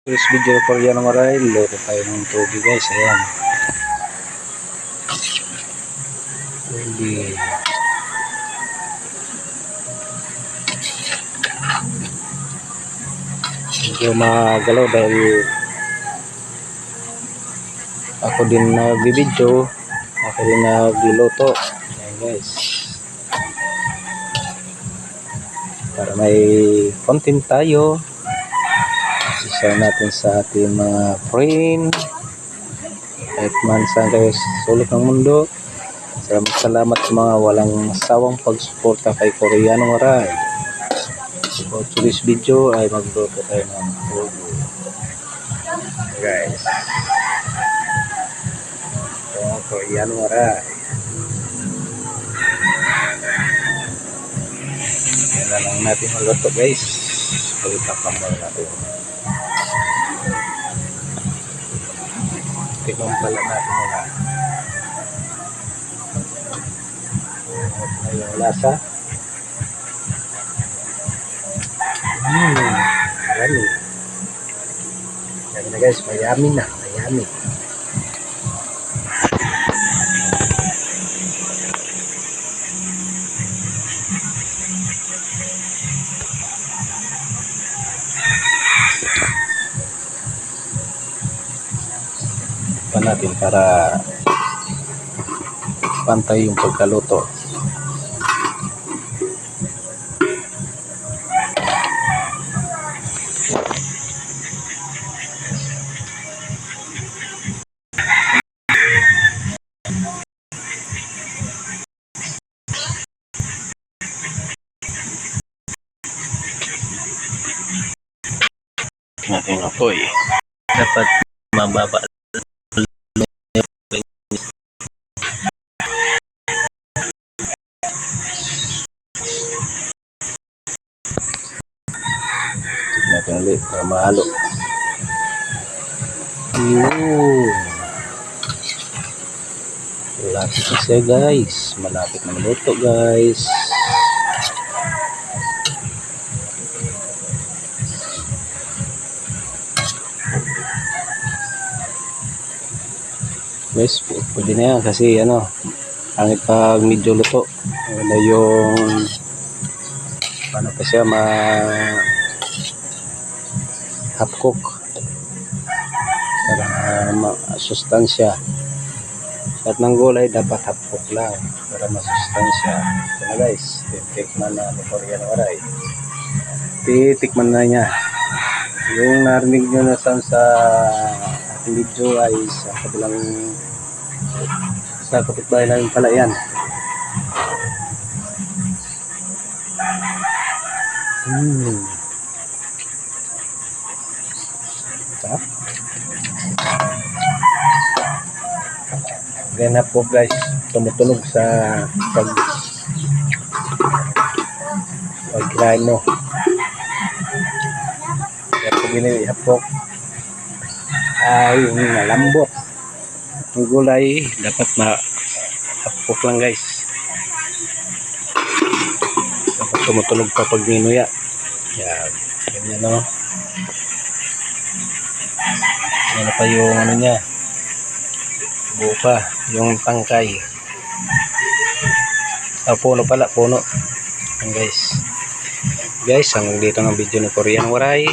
This video for yan maray, loko tayo ng tubig guys, ayan. Tubig. Medyo magalaw dahil ako din nag-video, ako din nagluluto. Ayan guys. Para may content tayo. I-share natin sa ating mga friend kahit man saan kayo sulok ng mundo. Salamat sa mga walang sawang pagsuporta kay Koreano Maray. So today's video ay magluto tayo ng tofu guys. So Koreano Maray, yan na lang natin magluto guys. Palitakpan muna natin. Tignan pala natin muna na yung lasa. Yummy. Yan na guys, mayami na, mayami. Natin para pantay yung pagkaluto. Natin apoy dapat mababa. Natin ulit para mahalo. Malapit na siya guys. Malapit na maluto guys. Guys, pwede na yan kasi ano, hangit pag medyo luto. Wala yung paano pa siya half cook para masustansya. Lahat ng gulay dapat half cook lang para masustansya. Ito na guys, titikman na ni Koreano Maray. Titikman na niya. Yung narinig nyo na sa ating video ay sa kabilang sa kapitbahay namin pala yan. Ganap po guys, tumutunog sa pagkain mo. Kaya pag ginihapok ay malambot. Ang gulay dapat mahapok lang guys. Dapat tumutunog pa pag ninuya. Yan, ganyan no. Ano pa yung ano niya, buo pa yung tangkay. Puno pala, puno. Yan guys, hanggang dito ng video ni Koreano Maray.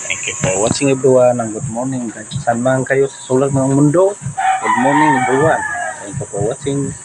Thank you for watching everyone, and good morning. Saan man kayo sa sulok ng mundo, good morning everyone. Thank you for watching.